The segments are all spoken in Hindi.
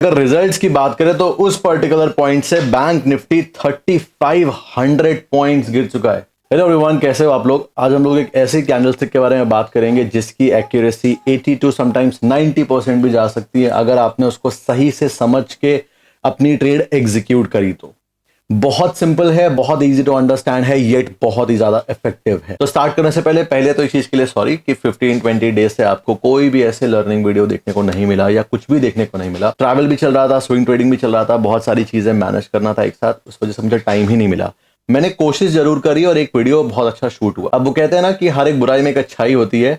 अगर रिजल्ट्स की बात करें तो उस पर्टिकुलर पॉइंट से बैंक निफ्टी 3500 पॉइंट्स गिर चुका है। हेलो एवरीवन, कैसे हो आप लोग। आज हम लोग एक ऐसे कैंडलस्टिक के बारे में बात करेंगे जिसकी एक्यूरेसी 80 टू समटाइम्स 90% भी जा सकती है अगर आपने उसको सही से समझ के अपनी ट्रेड एग्जीक्यूट करी तो। बहुत सिंपल है, बहुत इजी टू अंडरस्टैंड है, येट बहुत ही ज्यादा इफेक्टिव है। तो स्टार्ट करने से पहले तो इस चीज के लिए सॉरी कि 15-20 डेज से आपको कोई भी ऐसे लर्निंग वीडियो देखने को नहीं मिला या कुछ भी देखने को नहीं मिला। ट्रैवल भी चल रहा था, स्विंग ट्रेडिंग भी चल रहा था, बहुत सारी चीजें मैनेज करना था एक साथ, उस वजह से मुझे टाइम ही नहीं मिला। मैंने कोशिश जरूर करी और एक वीडियो बहुत अच्छा शूट हुआ। अब वो कहते हैं ना कि हर एक बुराई में एक अच्छाई होती है,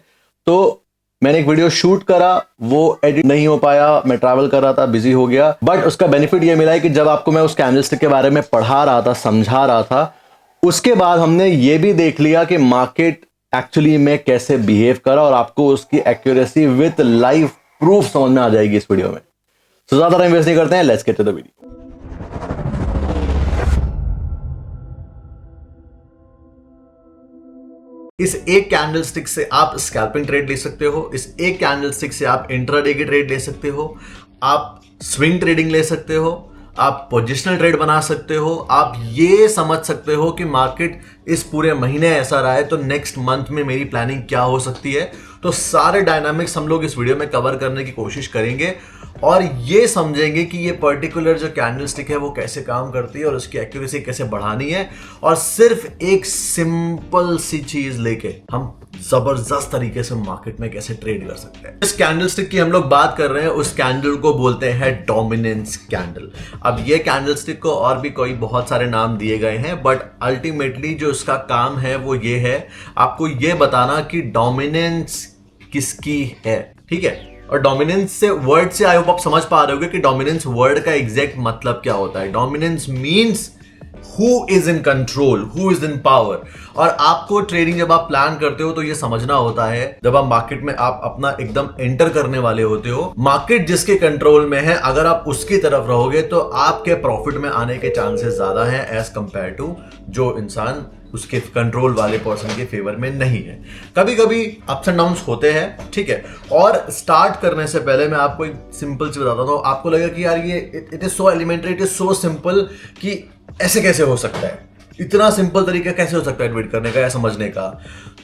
तो मैंने एक वीडियो शूट करा, वो एडिट नहीं हो पाया, मैं ट्रैवल कर रहा था, बिजी हो गया। बट उसका बेनिफिट ये मिला है कि जब आपको मैं उस कैंडलस्टिक के बारे में पढ़ा रहा था, समझा रहा था, उसके बाद हमने ये भी देख लिया कि मार्केट एक्चुअली में कैसे बिहेव करा और आपको उसकी एक्यूरेसी विद लाइव प्रूफ समझ में आ जाएगी इस वीडियो में। तो ज्यादा टाइम वेस्ट नहीं करते हैं, let's get to the video. इस एक कैंडलस्टिक से आप स्कैल्पिंग ट्रेड ले सकते हो, इस एक कैंडलस्टिक से आप इंट्राडे की ट्रेड ले सकते हो, आप स्विंग ट्रेडिंग ले सकते हो, आप पोजिशनल ट्रेड बना सकते हो, आप ये समझ सकते हो कि मार्केट इस पूरे महीने ऐसा रहा है तो नेक्स्ट मंथ में मेरी प्लानिंग क्या हो सकती है। तो सारे डायनामिक्स हम लोग इस वीडियो में कवर करने की कोशिश करेंगे और ये समझेंगे कि ये पर्टिकुलर जो कैंडलस्टिक है वो कैसे काम करती है और उसकी एक्यूरेसी कैसे बढ़ानी है, और सिर्फ एक सिंपल सी चीज लेके हम जबरदस्त तरीके से मार्केट में कैसे ट्रेड कर सकते हैं। इस कैंडलस्टिक की हम लोग बात कर रहे हैं, उस कैंडल को बोलते हैं डोमिनेंस कैंडल। अब ये कैंडलस्टिक को और भी कोई बहुत सारे नाम दिए गए हैं, बट अल्टीमेटली जो उसका काम है वो ये है, आपको ये बताना कि डोमिनेंस किसकी है। ठीक है, और डोमिनेंस से वर्ड से आई होप आप समझ पा रहे होगे कि डोमिनेंस वर्ड का एग्जैक्ट मतलब क्या होता है। Dominance means who is in control, who is in power. और आपको ट्रेडिंग जब आप प्लान करते हो तो ये समझना होता है, जब आप मार्केट में आप अपना एकदम एंटर करने वाले होते हो, मार्केट जिसके कंट्रोल में है, अगर आप उसकी तरफ रहोगे तो आपके प्रॉफिट में आने के चांसेस ज्यादा हैं एज कंपेयर टू जो इंसान उसके कंट्रोल वाले पर्सन के फेवर में नहीं है। कभी कभी अप्स एंड डाउन्स होते हैं, ठीक है। और स्टार्ट करने से पहले मैं आपको एक सिंपल चीज बताता हूँ। आपको लगेगा कि यार ये it is so elementary, it is so simple कि ऐसे कैसे हो सकता है, इतना सिंपल तरीका कैसे हो सकता है ट्रेड करने का या समझने का।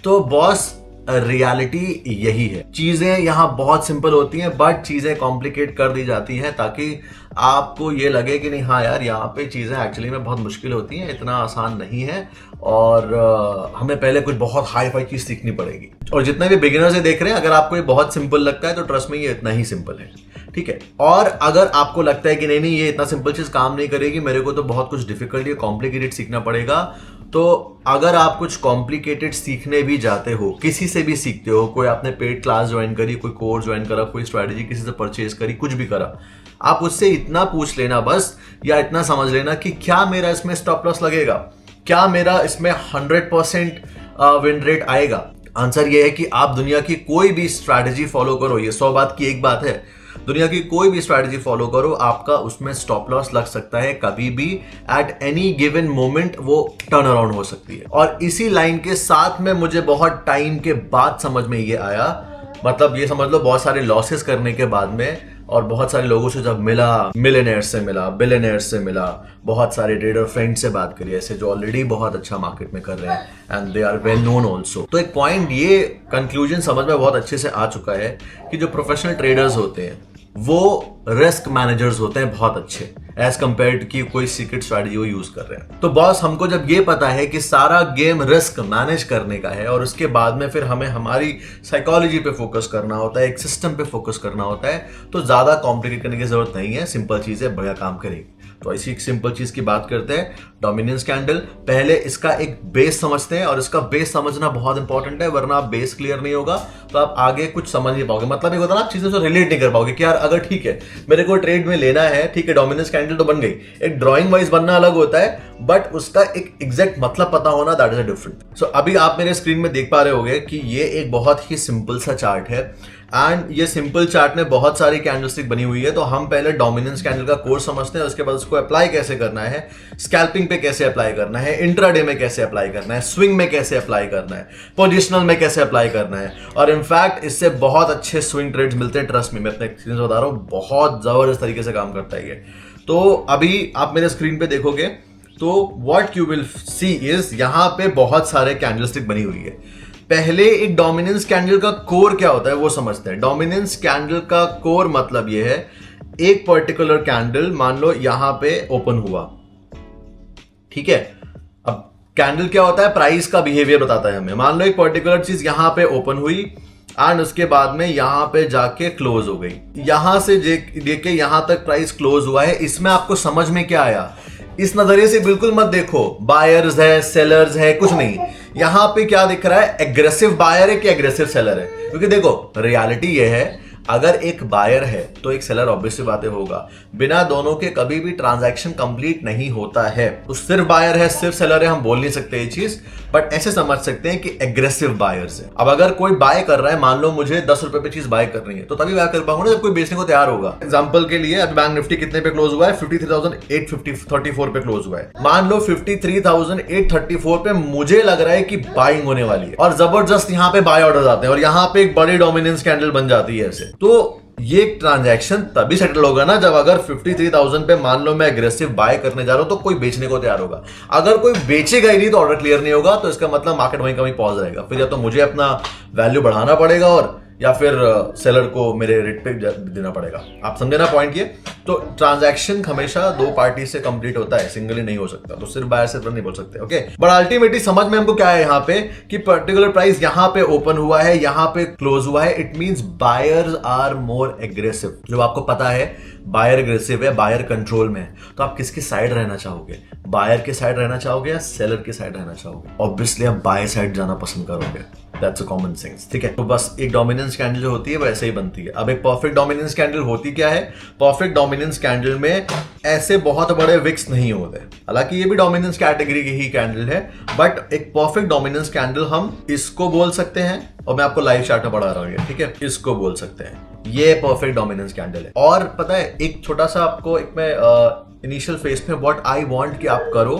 तो बॉस रियलिटी यही है, चीजें यहां बहुत सिंपल होती हैं बट चीजें कॉम्प्लिकेट कर दी जाती हैं ताकि आपको ये लगे कि नहीं हाँ यार यहाँ पे चीजें एक्चुअली में बहुत मुश्किल होती हैं, इतना आसान नहीं है और हमें पहले कुछ बहुत हाई फाई चीज सीखनी पड़ेगी। और जितने भी बिगिनर्स देख रहे हैं, अगर आपको ये बहुत सिंपल लगता है तो ट्रस्ट में ये इतना ही सिंपल है, ठीक है। और अगर आपको लगता है कि नहीं ये इतना सिंपल चीज काम नहीं करेगी, मेरे को तो बहुत कुछ डिफिकल्ट या कॉम्प्लिकेटेड सीखना पड़ेगा, तो अगर आप कुछ कॉम्प्लिकेटेड सीखने भी जाते हो, किसी से भी सीखते हो, कोई आपने पेड क्लास ज्वाइन करी, कोई कोर्स ज्वाइन करा, कोई स्ट्रैटेजी किसी से परचेज करी, कुछ भी करा, आप उससे इतना पूछ लेना बस, या इतना समझ लेना कि क्या मेरा इसमें स्टॉप लॉस लगेगा, क्या मेरा इसमें 100% विन रेट आएगा। आंसर ये है कि आप दुनिया की कोई भी स्ट्रैटेजी फॉलो करो, ये 100 बात की एक बात है, दुनिया की कोई भी स्ट्रैटेजी फॉलो करो, आपका उसमें स्टॉप लॉस लग सकता है कभी भी, एट एनी गिवन मोमेंट वो टर्न अराउंड हो सकती है। और इसी लाइन के साथ में मुझे बहुत टाइम के बाद समझ में ये आया, मतलब ये समझ लो बहुत सारे लॉसेस करने के बाद में, और बहुत सारे लोगों से जब मिला, मिलियनेयर्स से मिला, बिलियनेयर्स से मिला, बहुत सारे ट्रेडर फ्रेंड से बात करी ऐसे जो ऑलरेडी बहुत अच्छा मार्केट में कर रहे हैं and they are well known also. तो एक पॉइंट, ये कंक्लूजन समझ में बहुत अच्छे से आ चुका है कि जो प्रोफेशनल ट्रेडर्स होते हैं वो रिस्क मैनेजर्स होते हैं बहुत अच्छे, एज कंपेयर टू कि कोई सीक्रेट स्ट्रैटेजी वो यूज कर रहे हैं। तो बॉस हमको जब ये पता है कि सारा गेम रिस्क मैनेज करने का है और उसके बाद में फिर हमें हमारी साइकोलॉजी पे फोकस करना होता है, एक सिस्टम पे फोकस करना होता है, तो ज्यादा कॉम्प्लिकेट करने की जरूरत नहीं है, सिंपल चीज है, बढ़िया काम करेगी। तो ऐसी एक सिंपल चीज की बात करते हैं, डोमिनेंस कैंडल। पहले इसका एक बेस समझते हैं, और इसका बेस समझना बहुत इंपॉर्टेंट है, वरना आप बेस क्लियर नहीं होगा तो आप आगे कुछ समझ नहीं पाओगे। मतलब एक होता है ना, आप चीजों से रिलेट नहीं कर पाओगे कि यार अगर ठीक है मेरे को ट्रेड में लेना है, ठीक है डोमिनेंस कैंडल तो बन गई, एक ड्राइंग वाइज बनना अलग होता है, बट उसका एक एग्जैक्ट मतलब पता होना, दैट इज अ डिफरेंट। सो अभी आप मेरे स्क्रीन में देख पा रहे होगे कि ये एक बहुत ही सिंपल सा चार्ट है। एंड ये सिंपल चार्ट में बहुत सारी कैंडलस्टिक बनी हुई है, तो हम पहले डोमिनेंस कैंडल का कोर्स समझते हैं, उसके बाद उसको अप्लाई कैसे करना है, स्कैल्पिंग पे कैसे अप्लाई करना है, इंट्राडे में कैसे अप्लाई करना है, स्विंग में कैसे अप्लाई करना है, पोजिशनल में कैसे अप्लाई करना है। और इनफैक्ट इससे बहुत अच्छे स्विंग ट्रेड्स मिलते हैं, ट्रस्ट में, मैं अपना एक्सपीरियंस बता रहा हूँ, बहुत जबरदस्त तरीके से काम करता है ये। तो अभी आप मेरे स्क्रीन पे देखोगे तो what you will see is यहां पे बहुत सारे कैंडलस्टिक बनी हुई है। पहले एक डोमिनेंस कैंडल का कोर क्या होता है वो समझते हैं। डोमिनेंस कैंडल का कोर मतलब ये है, एक पर्टिकुलर कैंडल मान लो यहां पे ओपन हुआ, ठीक है। अब कैंडल क्या होता है, प्राइस का बिहेवियर बताता है हमें। मान लो एक पर्टिकुलर चीज यहां पे ओपन हुई एंड उसके बाद में यहां पे जाके क्लोज हो गई, यहां से लेके यहां तक प्राइस क्लोज हुआ है। इसमें आपको समझ में क्या आया, इस नजरिए से बिल्कुल मत देखो बायर्स है सेलर्स है, कुछ नहीं। यहां पे क्या दिख रहा है, एग्रेसिव बायर है कि एग्रेसिव सेलर है। क्योंकि देखो रियलिटी ये है, अगर एक बायर है तो एक सेलर ऑब्वियसली बातें होगा, बिना दोनों के कभी भी ट्रांजैक्शन कंप्लीट नहीं होता है। तो सिर्फ बायर है सिर्फ सेलर है हम बोल नहीं सकते ये चीज, बट ऐसे समझ सकते हैं कि एग्रेसिव बायर्स है। अब अगर कोई बाय कर रहा है, मान लो मुझे 10 रुपए पे चीज बाय करनी है, तो तभी बाय कर पाऊंगा ना जब कोई बेचने को तैयार होगा। एग्जांपल के लिए अभी बैंक निफ्टी कितने पे क्लोज हुआ है, 53,834 पे क्लोज हुआ है। मान लो 53,834 पे मुझे लग रहा है कि बाइंग होने वाली है, और जबरदस्त यहाँ पे बाय ऑर्डर आते हैं और यहाँ पे एक बड़ी डोमिनेंस कैंडल बन जाती है ऐसे। तो ये ट्रांजैक्शन तभी सेटल होगा ना जब अगर 53,000 पे मान लो मैं एग्रेसिव बाय करने जा रहा हूं तो कोई बेचने को तैयार होगा। अगर कोई बेचेगा ही नहीं तो ऑर्डर क्लियर नहीं होगा, तो इसका मतलब मार्केट वहीं कहीं पॉज रहेगा। फिर या तो मुझे अपना वैल्यू बढ़ाना पड़ेगा और या फिर सेलर को मेरे रेट पे देना पड़ेगा। आप समझे ना पॉइंट ये। तो ट्रांजैक्शन हमेशा दो पार्टी से कंप्लीट होता है, सिंगली नहीं हो सकता। तो सिर्फ बायर सेलर नहीं बोल सकते, ओके। बट अल्टीमेटली समझ में हमको क्या है यहाँ पे कि पर्टिकुलर प्राइस यहाँ पे ओपन हुआ है, यहाँ पे क्लोज हुआ है, it means buyers are more aggressive. जब आपको पता है बायर एग्रेसिव है, बायर कंट्रोल में है, तो आप किसके साइड रहना चाहोगे, बायर के साइड रहना चाहोगे या सेलर के साइड रहना चाहोगे? ऑब्वियसली आप बाय साइड जाना पसंद करोगे, दैट्स अ कॉमन सेंस, ठीक है। तो बस एक डोमिनेंस कैंडल जो होती है वो ऐसे ही बनती है। अब एक परफेक्ट डोमिनेंस कैंडल होती क्या है, परफेक्ट डोमिनेंस कैंडल में ऐसे बहुत बड़े विक्स नहीं होते। हालांकि ये भी डोमिनेंस कैटेगरी की ही कैंडल है, बट एक परफेक्ट डोमिनेंस कैंडल हम इसको बोल सकते हैं, और मैं आपको लाइव चार्ट में पढ़ा रहा हूँ, ठीक है। इसको बोल सकते हैं, ये परफेक्ट डोमिनेंस कैंडल है। और पता है एक छोटा सा आपको एक मैं इनिशियल फेज में व्हाट आई वांट कि आप करो,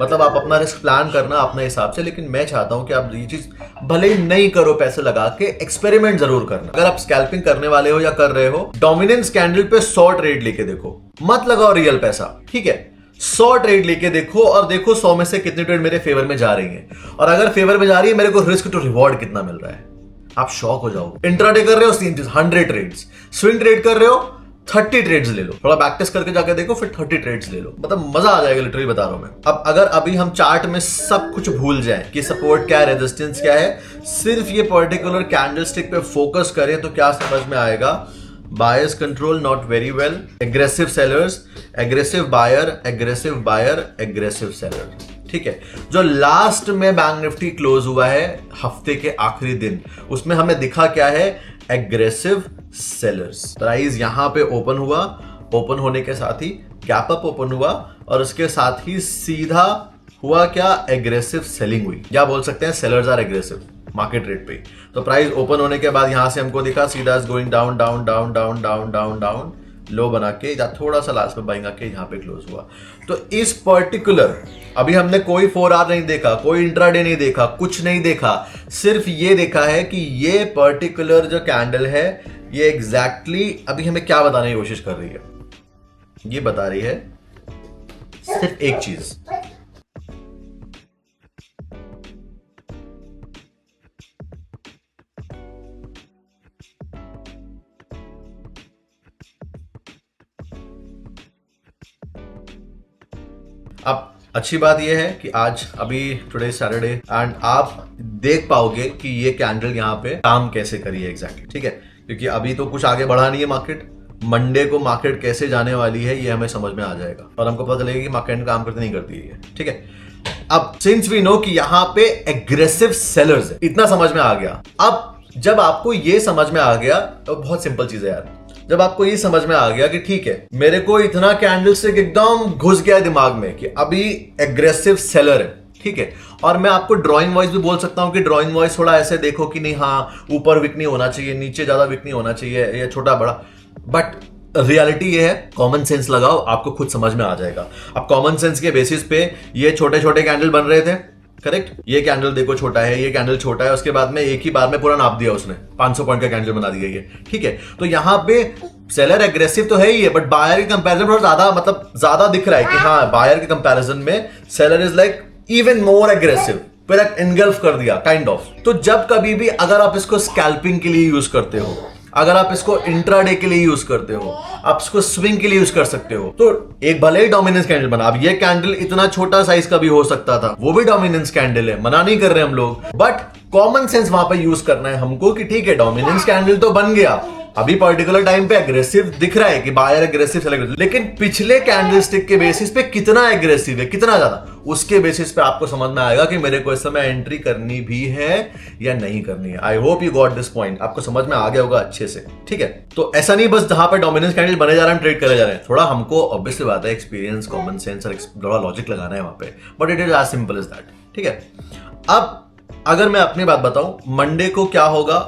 मतलब आप अपना रिस्क प्लान करना अपने हिसाब से, लेकिन मैं चाहता हूं कि आप ये चीज भले ही नहीं करो पैसे लगा के, एक्सपेरिमेंट जरूर करना। अगर आप स्कैल्पिंग करने वाले हो या कर रहे हो, डोमिनेंस कैंडल पे 100 ट्रेड लेके देखो, मत लगाओ रियल पैसा, ठीक है। 100 ट्रेड लेके देखो और देखो 100 में से कितनी ट्रेड मेरे फेवर में जा रही है, और अगर फेवर में जा रही है मेरे को रिस्क टू रिवॉर्ड कितना मिल रहा है। आप शॉक हो जाओगे। इंट्राडे कर रहे हो 100 ट्रेड्स, स्विंग ट्रेड कर रहे हो 30 ट्रेड्स ले लो, थोड़ा बैक टेस्ट करके जाके देखो, फिर 30 ट्रेड्स ले लो, मतलब मजा आ जाएगा, लिटरली बता रहा हूं मैं। अब अगर अभी हम चार्ट में सब कुछ भूल जाएं कि सपोर्ट क्या है, रेजिस्टेंस क्या है, सिर्फ ये पर्टिकुलर कैंडलस्टिक पे फोकस करें, तो क्या समझ में आएगा, buyers control not very well, aggressive sellers, aggressive buyer, aggressive buyer, aggressive seller, ठीक है। जो लास्ट में बैंक निफ्टी क्लोज हुआ है हफ्ते के आखिरी दिन, उसमें हमें दिखा क्या है, एग्रेसिव सेलर्स। प्राइस यहां पे ओपन हुआ, ओपन होने के साथ ही गैप अप ओपन हुआ, और उसके साथ ही सीधा हुआ क्या, एग्रेसिव सेलिंग हुई, या बोल सकते हैं sellers are aggressive market rate पे। तो प्राइस ओपन होने के बाद यहां से हमको दिखा सीधा going down down down down down down down, लो बना के या थोड़ा सा लास्ट में बाइंग आके यहाँ पे क्लोज हुआ। तो इस पर्टिकुलर अभी हमने कोई 4 आवर नहीं देखा, कोई इंट्राडे नहीं देखा, कुछ नहीं देखा, सिर्फ ये देखा है कि ये पर्टिकुलर जो कैंडल है ये एग्जैक्टली अभी हमें क्या बताने की कोशिश कर रही है, ये बता रही है सिर्फ एक चीज, अब अच्छी बात यह है कि आज अभी टुडे सैटरडे एंड आप देख पाओगे कि ये कैंडल यहाँ पे काम कैसे करी है एग्जैक्टली, ठीक है। क्योंकि अभी तो कुछ आगे बढ़ा नहीं है मार्केट, मंडे को मार्केट कैसे जाने वाली है ये हमें समझ में आ जाएगा, और हमको पता चलेगा कि मार्केट काम करती नहीं करती है, ठीक है। अब सिंस वी नो कि यहाँ पे एग्रेसिव सेलर्स है, इतना समझ में आ गया। अब जब आपको ये समझ में आ गया तो बहुत सिंपल चीज है यार, जब आपको ये समझ में आ गया कि ठीक है मेरे को इतना कैंडलस्टिक एकदम घुस गया दिमाग में कि अभी एग्रेसिव सेलर है, ठीक है। और मैं आपको ड्राइंग वाइज भी बोल सकता हूं कि ड्राइंग वाइज थोड़ा ऐसे देखो कि नहीं, हाँ ऊपर विक नहीं होना चाहिए, नीचे ज्यादा विक नहीं होना चाहिए, या छोटा बड़ा। बट रियलिटी ये है, कॉमन सेंस लगाओ, आपको खुद समझ में आ जाएगा। अब कॉमन सेंस के बेसिस पे ये छोटे छोटे कैंडल बन रहे थे, करेक्ट। ये कैंडल देखो छोटा है, ये कैंडल छोटा है, उसके बाद में एक ही बार में पूरा नाप दिया उसने, 500 पॉइंट का कैंडल बना दिया ये, ठीक है। तो यहां पे सेलर एग्रेसिव तो है ही है, बट बायर के कंपैरिजन थोड़ा ज्यादा, मतलब ज्यादा दिख रहा है कि हाँ बायर के कंपैरिजन में seller is like even more aggressive, फिर इनगल्फ कर दिया काइंड ऑफ। तो जब कभी भी अगर आप इसको स्कैल्पिंग के लिए यूज करते हो, अगर आप इसको इंट्राडे के लिए यूज करते हो, आप इसको स्विंग के लिए यूज कर सकते हो, तो एक भले ही डोमिनेंस कैंडल बना। अब ये कैंडल इतना छोटा साइज का भी हो सकता था, वो भी डोमिनेंस कैंडल है, मना नहीं कर रहे हम लोग, बट कॉमन सेंस वहां पे यूज करना है हमको कि ठीक है डोमिनेंस कैंडल तो बन गया, अभी पर्टिकुलर टाइम पे एग्रेसिव दिख रहा है कि बायर एग्रेसिव सेलेक्ट, लेकिन पिछले कैंडलस्टिक के बेसिस पे कितना एग्रेसिव है, कितना ज्यादा, उसके बेसिस पे आपको समझ में आएगा कि मेरे को इस समय एंट्री करनी भी है या नहीं करनी है। I hope you got this point, आपको समझ में आ गया होगा अच्छे से, ठीक है। तो ऐसा नहीं बस जहां पे डोमिनेंस कैंडल बने जा रहे हैं ट्रेड करे जा रहे हैं, थोड़ा हमको ऑब्वियसली बात है एक्सपीरियंस, कॉमन सेंस और थोड़ा लॉजिक लगाना है वहां पे, but it is as simple as that, ठीक है। अब अगर मैं अपनी बात बताऊं, मंडे को क्या होगा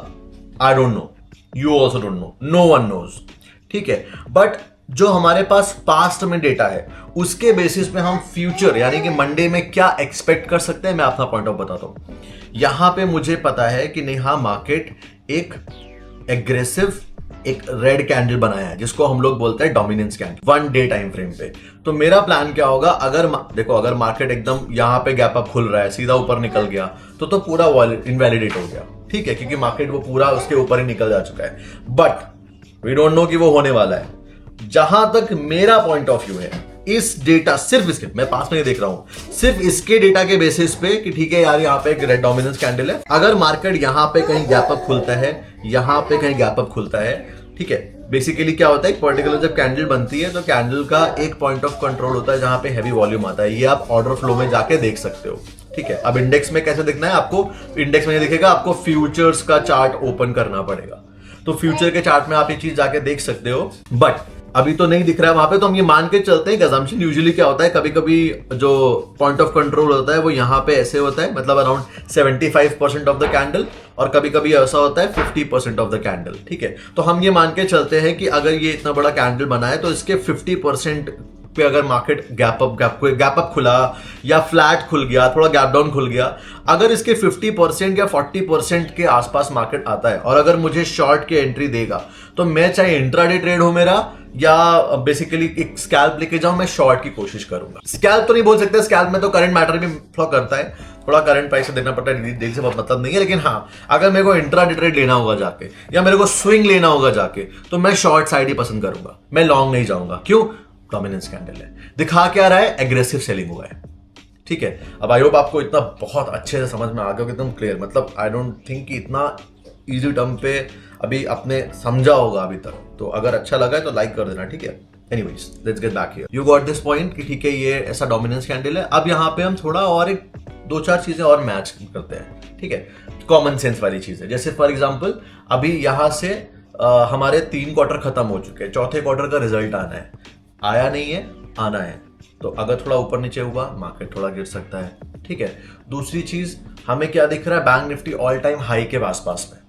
I don't know, you also don't know, no one knows, ठीक है। बट जो हमारे पास पास्ट में डेटा है उसके बेसिस पे हम फ्यूचर यानी कि मंडे में क्या एक्सपेक्ट कर सकते हैं, मैं अपना पॉइंट ऑफ बताता हूं। यहां पे मुझे पता है कि नहीं, हाँ मार्केट एक एग्रेसिव एक रेड कैंडल बनाया है जिसको हम लोग बोलते हैं dominance candle 1 day time frame पे। तो मेरा प्लान क्या होगा, अगर देखो अगर मार्केट एकदम यहां पे गैप अप खुल रहा है, सीधा ऊपर निकल गया तो पूरा इनवैलिडेट हो गया, ठीक है, क्योंकि मार्केट वो पूरा उसके ऊपर ही निकल जा चुका है। बट वी डोंट नो कि वो होने वाला है। जहां तक मेरा पॉइंट ऑफ व्यू है, इस डेटा सिर्फ इसके, मैं पास में नहीं देख रहा हूं, सिर्फ इसके डेटा के बेसिस पे कि ठीक है यार यहाँ पे एक रेड डोमिनेंस कैंडल है, अगर मार्केट यहां पे कहीं गैप अप खुलता है, यहां पे कहीं गैप अप खुलता है, ठीक है। बेसिकली क्या होता है, पर्टिकुलर जब कैंडल बनती है तो कैंडल का एक पॉइंट ऑफ कंट्रोल होता है जहां पे हैवी वॉल्यूम आता है, ये आप ऑर्डर फ्लो में जाके देख सकते हो, ठीक है। अब इंडेक्स में कैसे दिखना है आपको, इंडेक्स में दिखेगा, आपको फ्यूचर्स का चार्ट ओपन करना पड़ेगा, तो फ्यूचर के चार्ट में आप ये चीज जाके देख सकते हो, बट अभी तो नहीं दिख रहा है वहां पे। तो हम ये मान के चलते हैं कि अजम्पशन यूजुअली क्या होता है, कभी कभी जो पॉइंट ऑफ कंट्रोल होता है वो यहाँ पे ऐसे होता है, मतलब अराउंड 75% ऑफ द कैंडल, और कभी कभी ऐसा होता है 50% ऑफ द कैंडल, ठीक है। तो हम ये मान के चलते हैं कि अगर ये इतना बड़ा कैंडल बना है तो इसके 50% पे अगर मार्केट गैप अप खुला या फ्लैट खुल गया, थोड़ा गैप डाउन खुल गया, अगर इसके 50% या 40% के आसपास मार्केट आता है और अगर मुझे शॉर्ट की एंट्री देगा, तो मैं चाहे इंट्राडे ट्रेड हो मेरा या बेसिकली एक स्कैल्प लेके जाऊं, मैं शॉर्ट की कोशिश करूंगा। स्कैल्प तो नहीं बोल सकते, स्कैल्प में तो करंट मैटर भी थोड़ा करता है, थोड़ा करंट प्राइस से देना पड़ता है, डेली से बहुत मतलब नहीं है, लेकिन हाँ अगर मेरे को इंट्राडे ट्रेड लेना होगा जाके या मेरे को स्विंग लेना होगा जाके, तो मैं शॉर्ट साइड ही पसंद करूंगा, मैं लॉन्ग नहीं जाऊंगा। क्यों? डोमिनेंस कैंडल है, दिखा क्या रहा है, एग्रेसिव सेलिंग हुआ है, ठीक है। अब आई होप आपको इतना बहुत अच्छे से समझ में आ गया, एकदम क्लियर, मतलब आई डोंट थिंक कि इतना इजी टर्म पे अभी आपने समझा होगा अभी तक। तो अगर अच्छा लगा है तो लाइक कर देना, ठीक है। Anyways let's get back here, you got this point कि ठीक है ये ऐसा डोमिनेंस कैंडल है। अब यहाँ पे हम थोड़ा और एक 2-4 चीजें और मैच करते हैं, ठीक है, कॉमन सेंस वाली चीजें। जैसे फॉर एग्जांपल अभी यहाँ से हमारे 3 क्वार्टर खत्म हो चुके हैं, चौथे क्वार्टर का रिजल्ट आना है, आया नहीं है, आना है, तो अगर थोड़ा ऊपर नीचे हुआ मार्केट थोड़ा गिर सकता है, ठीक है। दूसरी चीज हमें क्या दिख रहा है, bank Nifty all time high के आसपास में,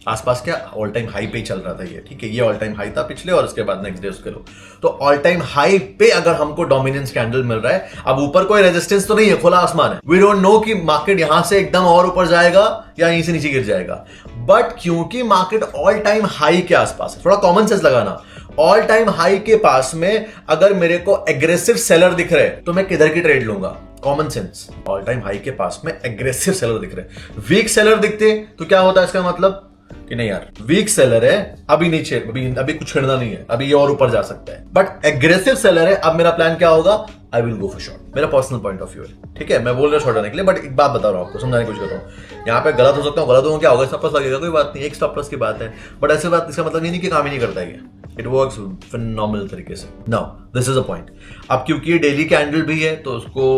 आसपास क्या ऑल टाइम हाई पे ही चल रहा था ये, ठीक है। ये ऑल टाइम हाई था पिछले और उसके बाद नेक्स्ट डे उसके लो, तो ऑल टाइम हाई पे अगर हमको डोमिनेंस कैंडल मिल रहा है, अब ऊपर कोई रेजिस्टेंस तो नहीं है, खुला आसमान है, वी डोंट नो कि मार्केट यहां से एकदम और ऊपर जाएगा या यहीं से नीचे गिर जाएगा, बट क्योंकि मार्केट ऑल टाइम हाई के आसपास है, थोड़ा कॉमन सेंस लगाना, ऑल टाइम हाई के पास में अगर मेरे को एग्रेसिव सेलर दिख रहे तो मैं किधर की ट्रेड लूंगा, common sense. All time high के पास में एग्रेसिव सेलर दिख रहे, वीक सेलर दिखते तो क्या होता है, इसका मतलब कि नहीं यार वीक सेलर है, अभी नीचे अभी कुछ छिड़ना नहीं है, अभी ये और ऊपर जा सकता है, बट एग्रेसिव सेलर है, अब मेरा प्लान क्या होगा, I will go for short, मेरा पर्सनल पॉइंट ऑफ व्यू है, ठीक है। मैं बोल रहा हूँ शॉर्ट आने के लिए, बट एक बात बता रहा हूँ आपको, समझाने की कोशिश कर रहा हूँ, यहाँ पे गलत हो सकता हूँ, गलत हो क्या होगा, स्टॉप लॉस लगेगा, कोई बात नहीं, एक स्टॉप लॉस की बात है, बट ऐसे बात इसका मतलब नहीं कि काम ही नहीं करता है, इट वर्क्स फिनोमिनल तरीके से। Now this is a point, अब क्योंकि ये डेली कैंडल भी है तो उसको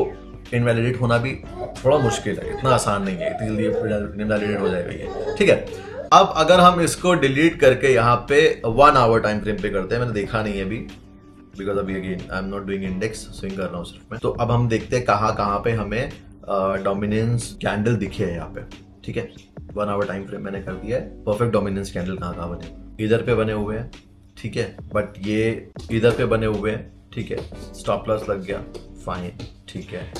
इनवैलिडेट होना भी थोड़ा मुश्किल है, इतना आसान नहीं है, इतनी जल्दी इनवैलिडेट हो जाएगा ये, ठीक है। अब अगर हम इसको डिलीट करके यहाँ पे 1 आवर टाइम फ्रेम पे करते हैं, मैंने देखा नहीं है अभी, बिकॉज अभी again I am not doing index, swing कर रहा हूँ सिर्फ मैं, तो अब हम देखते हैं कहाँ पे हमें डोमिनेंस कैंडल दिखे है यहाँ पे, ठीक है। 1 आवर टाइम फ्रेम मैंने कर दिया है। परफेक्ट डोमिनेंस कैंडल कहाँ बने, इधर पे बने हुए हैं, ठीक है, बट ये इधर पे बने हुए हैं, ठीक है। स्टॉप लॉस लग गया, फाइन, ठीक है।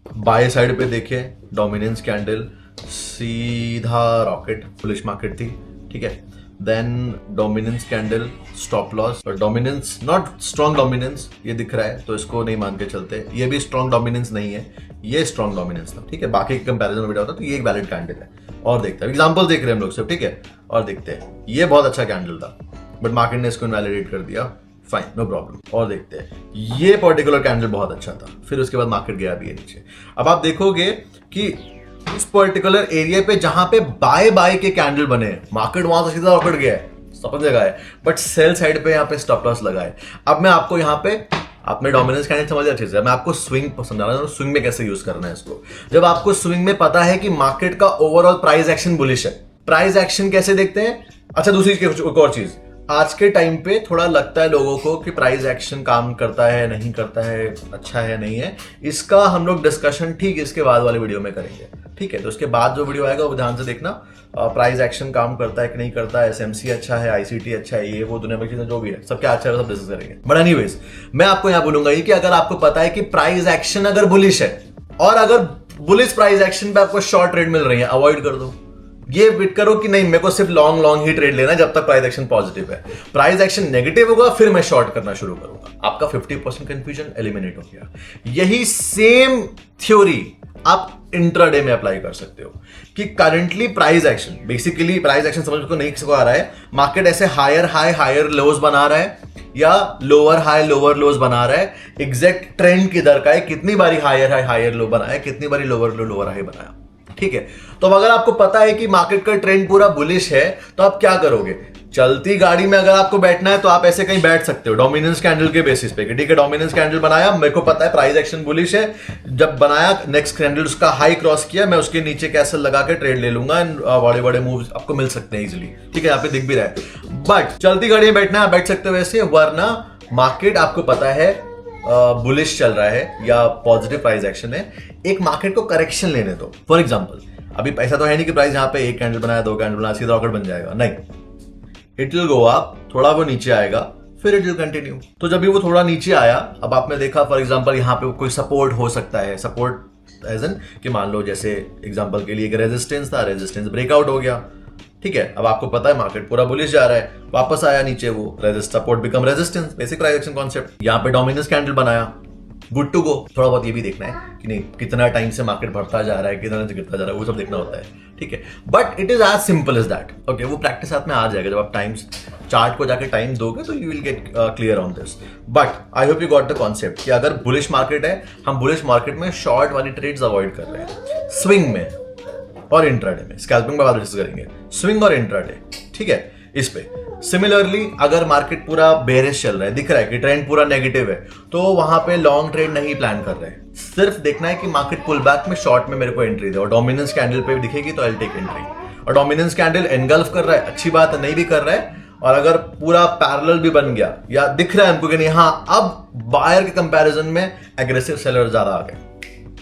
बाय साइड पे देखे डोमिनेंस कैंडल सीधा रॉकेट, बुलिश मार्केट थी, ठीक है। Then dominance candle, stop loss, और डोमिनेंस नॉट स्ट्रॉन्ग डोमिनेंस ये दिख रहा है, तो इसको नहीं मान के चलते। ये भी स्ट्रॉन्ग डोमिनेंस नहीं है, ये स्ट्रॉन्ग डोमिनेंस था, ठीक है। बाकी कंपैरिजन वीडियो होता तो ये एक वैलिड कैंडल है। और देखते हैं, एग्जांपल देख रहे हैं हम लोग सब, ठीक है। और देखते हैं, ये बहुत अच्छा कैंडल था बट मार्केट ने इसको इनवैलिडेट कर दिया, फाइन, नो प्रॉब्लम। और देखते हैं, ये पर्टिकुलर कैंडल बहुत अच्छा था, फिर उसके बाद मार्केट गया भी है नीचे। अब आप देखोगे कि इस पर्टिकुलर एरिया पे जहां पे बाय के कैंडल बने, मार्केट वहां से सीधा रॉकेट गया है, सब जगह है, बट सेल साइड पे यहाँ पे स्टॉप लॉस लगा है। अब मैं आपको यहाँ पे, आपने डोमिनेंस कैंडल समझ अच्छे से, मैं आपको स्विंग समझा रहा हूँ, स्विंग में कैसे यूज करना है इसको। जब आपको स्विंग में पता है कि मार्केट का ओवरऑल प्राइस एक्शन बुलिश है, प्राइस एक्शन कैसे देखते हैं। अच्छा, दूसरी एक और चीज, आज के टाइम पे थोड़ा लगता है लोगों को कि प्राइस एक्शन काम करता है नहीं करता है, अच्छा है नहीं है, इसका हम लोग डिस्कशन ठीक इसके बाद वाले वीडियो में करेंगे, ठीक है। तो उसके बाद जो वीडियो आएगा वो ध्यान से देखना, प्राइस एक्शन काम करता है कि नहीं करता है, एसएमसी अच्छा है, आईसीटी अच्छा है, ये वो दुनिया भर की चीजें जो भी है, सब क्या अच्छा है सब डिस्कस करेंगे। बट एनीवेज, मैं आपको यहाँ बोलूंगा ये कि अगर आपको पता है कि प्राइस एक्शन अगर बुलिश है और अगर बुलिश प्राइस एक्शन पे आपको शॉर्ट ट्रेड मिल रही है, अवॉइड कर दो। ये बिट करो कि नहीं, मेरे को सिर्फ लॉन्ग ही ट्रेड लेना है जब तक प्राइस एक्शन पॉजिटिव है। प्राइस एक्शन नेगेटिव होगा फिर मैं शॉर्ट करना शुरू करूंगा। आपका 50% कंफ्यूजन एलिमिनेट हो गया। यही सेम थ्योरी आप इंट्राडे में अप्लाई कर सकते हो कि currently price action, basically price action समझ को नहीं किसी को आ रहा है, मार्केट ऐसे हायर हाई हायर लोज बना रहा है या लोअर हाई लोअर लोज बना रहा है, एग्जैक्ट ट्रेंड किधर का है, कितनी बारी हायर हाई हायर लो बनाया, कितनी बारी लोअर लो लोअर हाई बनाया, ठीक है। तो अगर आपको पता है कि मार्केट का ट्रेंड पूरा बुलिश है तो आप क्या करोगे, चलती गाड़ी में अगर आपको बैठना है तो आप ऐसे कहीं बैठ सकते हो डोमिनेंस कैंडल के बेसिस पे कि ठीक है, डोमिनेंस कैंडल बनाया, मेरे को पता है प्राइस एक्शन बुलिश है, जब बनाया नेक्स्ट कैंडल उसका हाई क्रॉस किया, मैं उसके नीचे कैसल लगा के ट्रेड ले लूंगा, बड़े बड़े मूव्स आपको मिल सकते हैं इजीली, ठीक है, यहाँ पे दिख भी रहा है। बट चलती गाड़ी में बैठना है, बैठ सकते हो वैसे, वरना मार्केट आपको पता है बुलिश चल रहा है या पॉजिटिव प्राइस एक्शन है, एक मार्केट को करेक्शन लेने दो। फॉर एग्जांपल, अभी पैसा तो है नहीं कि प्राइस यहाँ पे एक कैंडल बनाया, दो कैंडल बनाया, सीधा रॉकेट बन जाएगा, नहीं, इट विल गो अप, थोड़ा वो नीचे आएगा, फिर इट विल कंटिन्यू। तो जब भी वो थोड़ा नीचे आया, अब आपने देखा फॉर एग्जांपल यहाँ पे कोई सपोर्ट हो सकता है, सपोर्ट एज एन कि मान लो जैसे एग्जांपल के लिए एक रेजिस्टेंस था, रेजिस्टेंस ब्रेकआउट हो गया, ठीक है। अब आपको पता है मार्केट पूरा बुलिश जा रहा है, वापस आया नीचे, वो support become resistance, basic price action concept. यहाँ पे डोमिनेंस कैंडल बनाया, गुड टू गो। थोड़ा बहुत ये भी देखना है कि नहीं कितना टाइम से मार्केट बढ़ता जा रहा है, कितना से गिरता जा रहा है, वो सब देखना होता है, ठीक है। But it is as simple as that, okay. वो प्रैक्टिस साथ में आ जाएगा, जब आप टाइम्स चार्ट को जाके टाइम दोगे तो you will get clear on this. But I hope you got the concept कि अगर बुलिश मार्केट है, हम बुलिश मार्केट में शॉर्ट वाली ट्रेड्स अवॉइड कर रहे हैं, स्विंग में और इंट्राडे में, स्कैल्पिंग में बाद डिस्कस करेंगे, स्विंग और इंट्राडे, ठीक है। इस पे सिमिलरली अगर मार्केट पूरा बेरिश चल रहा है, दिख रहा है कि ट्रेंड पूरा नेगेटिव है, तो वहां पे लॉन्ग ट्रेड नहीं प्लान कर रहे हैं, सिर्फ देखना है कि मार्केट पुल बैक में शॉर्ट में मेरे को एंट्री दे, और डोमिनेंस कैंडल पे भी दिखेगी तो आई विल टेक एंट्री। और डोमिनेंस कैंडल एनगल्फ कर रहा है, अच्छी बात है, नहीं भी कर रहा है, और अगर पूरा पैरेलल भी बन गया या दिख रहा है हमको कि नहीं, हाँ अब बायर के कंपैरिजन में एग्रेसिव सेलर ज्यादा आ गए,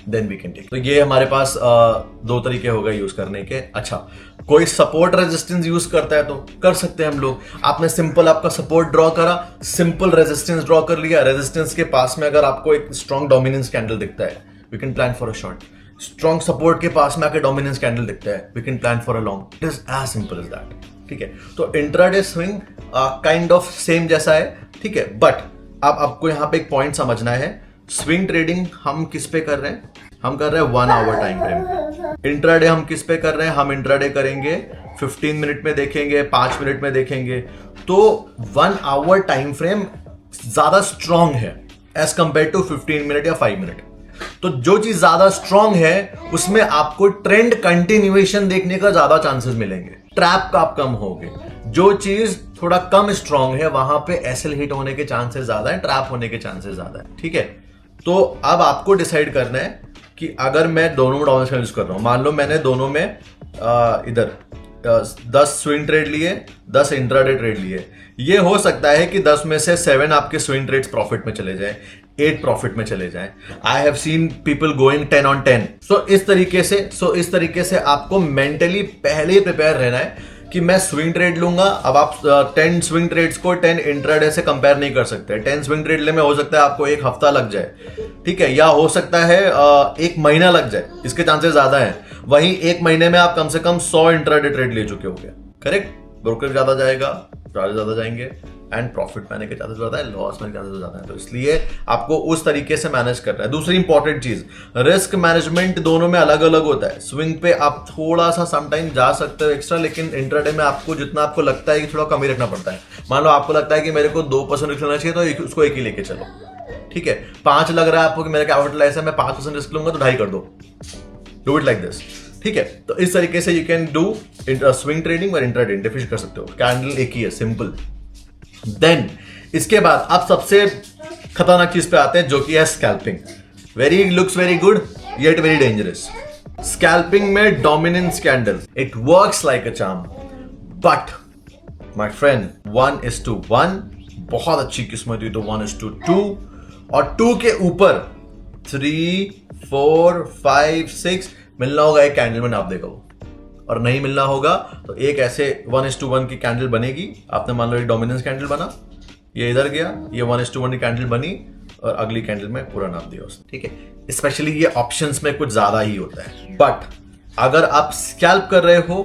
देन वी कैन टेक। तो ये हमारे पास दो तरीके हो गए यूज करने के। अच्छा, कोई सपोर्ट रेजिस्टेंस यूज करता है तो कर सकते हैं हम लोग। आपने सिंपल आपका सपोर्ट ड्रॉ करा, सिंपल रेजिस्टेंस ड्रॉ कर लिया, रेजिस्टेंस के पास में अगर आपको एक स्ट्रॉन्ग डोमिनेंस कैंडल दिखता है, we can plan for a short. Strong support के पास में आके डोमिनेंस कैंडल दिखता है, we can plan for a long. It is as simple as that, ठीक है। तो intraday swing kind of same जैसा है, ठीक है। बट अब आपको यहाँ पे एक पॉइंट समझना है, स्विंग ट्रेडिंग हम किस पे कर रहे हैं, हम कर रहे हैं 1 आवर टाइम फ्रेम। इंट्राडे हम किस पे कर रहे हैं, हम इंट्राडे करेंगे 15 मिनट में देखेंगे, 5 मिनट में देखेंगे। तो 1 आवर टाइम फ्रेम ज्यादा स्ट्रॉन्ग है एज कंपेयर टू 15 मिनट या 5 मिनट। तो जो चीज ज्यादा स्ट्रॉन्ग है उसमें आपको ट्रेंड कंटिन्यूएशन देखने का ज्यादा चांसेस मिलेंगे, ट्रैप का आप कम होगे। जो चीज थोड़ा कम स्ट्रॉन्ग है वहां पे एसएल हिट होने के चांसेस ज्यादा है, ट्रैप होने के चांसेस ज्यादा है, ठीक है। तो अब आपको डिसाइड करना है कि अगर मैं दोनों में डोमिनेंस यूज कर रहा हूं, मान लो मैंने दोनों में इधर 10 स्विंग ट्रेड लिए, 10 इंट्राडे ट्रेड लिए, ये हो सकता है कि 10 में से 7 आपके स्विंग ट्रेड्स प्रॉफिट में चले जाए, 8 प्रॉफिट में चले जाएं। I have seen people going 10 on 10। सो इस तरीके से आपको मेंटली पहले ही प्रिपेयर रहना है कि मैं स्विंग ट्रेड लूंगा। अब आप 10 स्विंग ट्रेड्स को 10 इंट्राडे से कंपेयर नहीं कर सकते। 10 स्विंग ट्रेड ले में हो सकता है आपको एक हफ्ता लग जाए, ठीक है, या हो सकता है एक महीना लग जाए, इसके चांसेस ज्यादा हैं। वहीं एक महीने में आप कम से कम 100 इंट्राडे ट्रेड ले चुके होंगे, करेक्ट। ब्रोकर ज्यादा जाएगा, चार्जेस ज्यादा जाएंगे, एंड प्रॉफिट पाने के चांसेस ज्यादा है, लॉस में चांसेस ज्यादा है। तो इसलिए आपको उस तरीके से मैनेज करना है। दूसरी इंपॉर्टेंट चीज, रिस्क मैनेजमेंट दोनों में अलग अलग होता है। स्विंग पे आप थोड़ा सा समटाइम जा सकते हो एक्स्ट्रा, लेकिन इंट्राडे में आपको जितना आपको लगता है कि थोड़ा कम ही रखना पड़ता है। मान लो आपको लगता है कि मेरे को 2% रिस्क लेना चाहिए, तो उसको 1 ही लेके चलो, ठीक है। 5 लग रहा है आपको कि मेरा कैपिटल ऐसा है, मैं 5% रिस्क लूंगा, तो 2.5 कर डू इट लाइक दिस, ठीक है। तो इस तरीके से you can do swing trading और इंट्राडे डिफिश कर सकते हो। कैंडल एक ही है, सिंपल। देन इसके बाद आप सबसे खतरनाक चीज पे आते हैं, जो कि है scalping. Looks very good yet very dangerous. Scalping में dominance candle, it works like a charm, but my friend 1:1 बहुत अच्छी किस्मत हुई तो 1:2, और 2 के ऊपर 3, 4, 5, 6 मिलना होगा एक कैंडल में, नाप देगा वो। और नहीं मिलना होगा तो एक ऐसे 1:1 की कैंडल बनेगी। आपने मान लो एक डोमिनेंस कैंडल बना, ये इधर गया, ये 1:1 की कैंडल बनी, और अगली कैंडल में पूरा नाप दिया उसने, ठीक है। स्पेशली ये ऑप्शंस में कुछ ज्यादा ही होता है। बट अगर आप स्कैल्प कर रहे हो,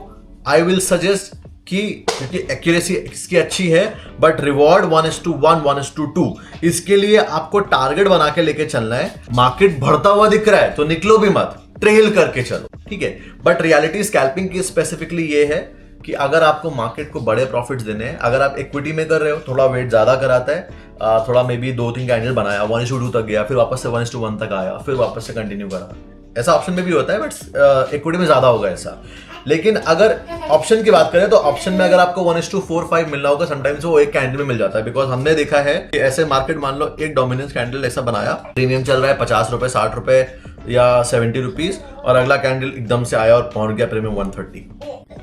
आई विल सजेस्ट कि क्योंकि एक्यूरेसी इसकी अच्छी है, बट रिवॉर्ड 1:1, 1:2, इसके लिए आपको टारगेट बना के लेके चलना है। मार्केट बढ़ता हुआ दिख रहा है तो निकलो भी मत, ट्रेल करके चलो, ठीक है। बट रियलिटी स्कैल्पिंग की स्पेसिफिकली ये है कि अगर आपको मार्केट को बड़े प्रॉफिट्स देने हैं, अगर आप इक्विटी में कर रहे हो, थोड़ा वेट ज्यादा कराता है, थोड़ा मे बी 2-3 कैंडल बनाया, 1:2 तक गया, फिर वापस से 1:1 तक आया, फिर वापस से कंटिन्यू करा, ऐसा ऑप्शन में भी होता है, बट इक्विटी में ज्यादा होगा ऐसा। लेकिन अगर ऑप्शन की बात करें तो ऑप्शन में अगर आपको 1:4-5 मिलना होगा, समटाइम्स वो एक कैंडल में मिल जाता है। बिकॉज हमने देखा है कि ऐसे मार्केट, मान लो एक डोमिनेंस कैंडल ऐसा बनाया, प्रीमियम चल रहा है 50 रुपए, 60 रुपए या 70 रुपीज, और अगला कैंडल एकदम से आया और पहुंच गया प्रीमियम 130।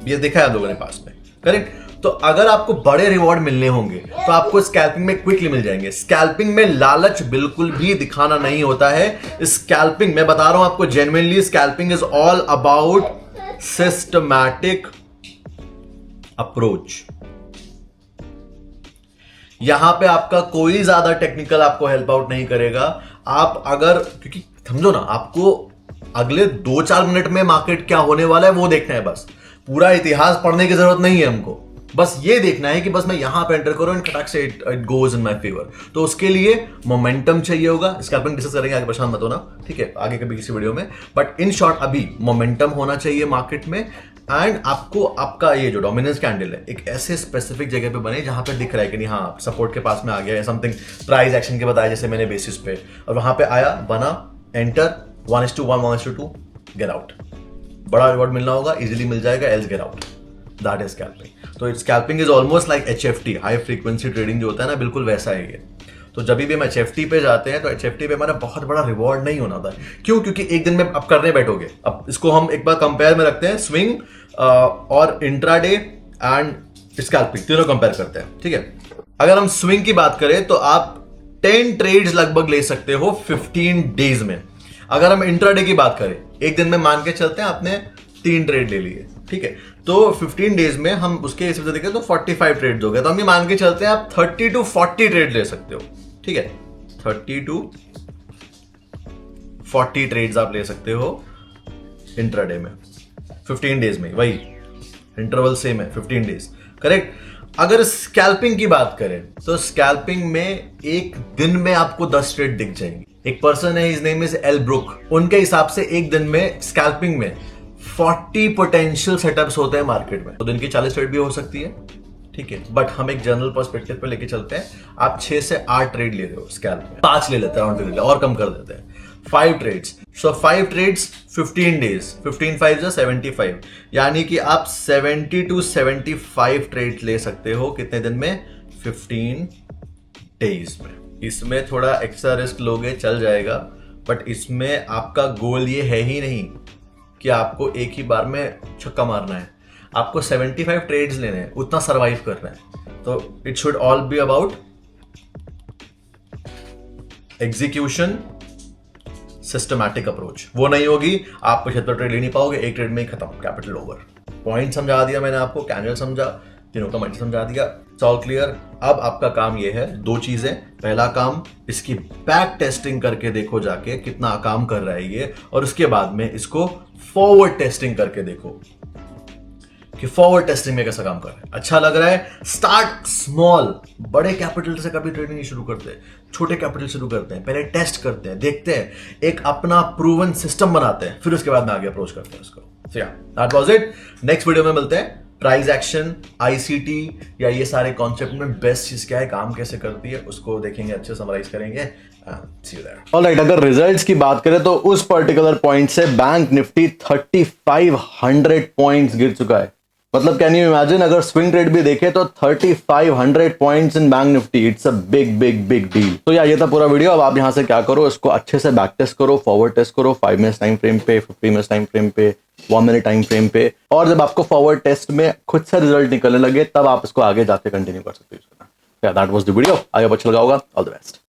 ये देखा है हम लोगों ने पास में, करेक्ट। तो अगर आपको बड़े रिवॉर्ड मिलने होंगे तो आपको स्कैल्पिंग में क्विकली मिल जाएंगे। स्कैल्पिंग में लालच बिल्कुल भी दिखाना नहीं होता है। स्कैल्पिंग, मैं बता रहा हूं आपको genuinely, scalping is all about systematic approach. यहां पे आपका कोई ज्यादा टेक्निकल आपको हेल्प आउट नहीं करेगा। आप अगर, क्योंकि समझो ना, आपको अगले 2-4 मिनट में मार्केट क्या होने वाला है वो देखना है बस। पूरा इतिहास पढ़ने की जरूरत नहीं है हमको, बस ये देखना है कि बस मैं यहां पे एंटर करूं एंड खटाक से it goes in my favour. तो उसके लिए मोमेंटम चाहिए होगा। स्कैल्पिंग डिस्कस करेंगे आगे, परेशान मत होना, ठीक है, आगे कभी किसी वीडियो में। बट इन शॉर्ट अभी मोमेंटम होना चाहिए मार्केट में, एंड आपको आपका ये जो डोमिनेंस कैंडल है एक ऐसे स्पेसिफिक जगह पे बने जहां पे दिख रहा है कि नहीं, हाँ सपोर्ट के पास में आ गया है, समथिंग प्राइस एक्शन के बताया जैसे मैंने बेसिस पे, और वहां पे आया, बना, एंटर, 1:1, 1:2, गेट आउट। बड़ा रिवॉर्ड मिलना होगा, इजीली मिल जाएगा, else get out. That is scalping. तो scalping is almost like HFT, high frequency trading जो होता है ना, बिल्कुल वैसा है ये। तो जब भी हम HFT पे जाते हैं तो HFT पे हमारा बहुत बड़ा रिवॉर्ड नहीं होना था। क्यों? क्योंकि एक दिन में आप करने बैठोगे। अब इसको हम एक बार कंपेयर में रखते हैं, स्विंग और इंट्राडे एंड स्कैल्पिंग तीनों कंपेयर करते हैं, ठीक है। अगर हम स्विंग की बात करें तो आप 10 ट्रेड्स लगभग ले सकते हो 15 डेज में। अगर हम इंट्राडे की बात करें, एक दिन में मान के चलते हैं आपने 3 ट्रेड ले लिए, ठीक है, तो 15 डेज में हम उसके हिसाब से देखें तो 45 ट्रेड हो गए। तो हम ये मान के चलते हैं आप 30 to 40 ट्रेड ले सकते हो, ठीक है। 30 to 40 ट्रेड्स आप ले सकते हो इंट्राडे में 15 डेज में। वही इंटरवल सेम है, 15 डेज, करेक्ट। अगर स्कैल्पिंग की बात करें तो स्कैल्पिंग में एक दिन में आपको 10 ट्रेड दिख जाएंगे। एक पर्सन है, his name is Al Brooks, उनके हिसाब से एक दिन में स्कैल्पिंग में 40 पोटेंशियल सेटअप्स होते हैं मार्केट में। तो दिन की 40 ट्रेड भी हो सकती है, ठीक है। बट हम एक जनरल पर्सपेक्टिव पे लेके चलते हैं, आप 6 से 8 ट्रेड ले रहे हो स्कैल्प में, 5 ले लेते हैं और कम कर देते हैं, 5 ट्रेड्स। सो 5 ट्रेड्स 15 डेज, 15 5 75, यानी कि आप 70 to 75 ट्रेड ले सकते हो कितने दिन में? 15 डेज में। इसमें थोड़ा एक्स्ट्रा रिस्क लोगे चल जाएगा, बट इसमें आपका गोल ये है ही नहीं कि आपको एक ही बार में छक्का मारना है। आपको 75 ट्रेड्स लेने हैं, उतना सरवाइव करना है। तो it should all be about execution, systematic approach. वो नहीं होगी, आप 75 ट्रेड ले नहीं पाओगे, एक ट्रेड में ही खत्म, कैपिटल ओवर। पॉइंट समझा दिया मैंने आपको, कैंडल समझा, तीनों का मल्टी समझा दिया, इट्स ऑल क्लियर। अब आपका काम ये है, दो चीजें। पहला काम, इसकी बैक टेस्टिंग करके देखो जाके कितना काम कर रहा है ये, और उसके बाद में इसको फॉरवर्ड टेस्टिंग करके देखो कि फॉरवर्ड टेस्टिंग में कैसा काम कर रहा है। अच्छा लग रहा है, स्टार्ट स्मॉल। बड़े कैपिटल से कभी ट्रेडिंग नहीं शुरू करते, छोटे कैपिटल शुरू करते हैं, पहले टेस्ट करते हैं, देखते हैं, एक अपना प्रूवन सिस्टम बनाते हैं, फिर उसके बाद में आगे अप्रोच करते हैं उसको। सो या that was it. Next video में मिलते हैं। प्राइस एक्शन, आईसीटी या ये सारे कॉन्सेप्ट में बेस्ट चीज क्या है, काम कैसे करती है, उसको देखेंगे, अच्छे समराइज करेंगे। सी यू देयर। ऑलराइट, अगर रिजल्ट्स की बात करें तो उस पर्टिकुलर पॉइंट से बैंक निफ्टी 3500 पॉइंट्स गिर चुका है। मतलब कैन यू इमेजिन, अगर स्विंग ट्रेड भी देखे तो 3500 points in bank Nifty, it's a big big big deal. तो या ये था पूरा वीडियो। अब आप यहां से क्या करो, इसको अच्छे से बैक टेस्ट करो, फॉरवर्ड टेस्ट करो 5 मिनट्स टाइम फ्रेम पे, 50 मिनट्स टाइम फ्रेम पे, 1 मिनट टाइम फ्रेम पे, और जब आपको फॉरवर्ड टेस्ट में खुद से रिजल्ट निकलने लगे तब आप इसको आगे जाके कंटिन्यू कर सकते हो। That was the video. I hope अच्छा लगा होगा। All the best.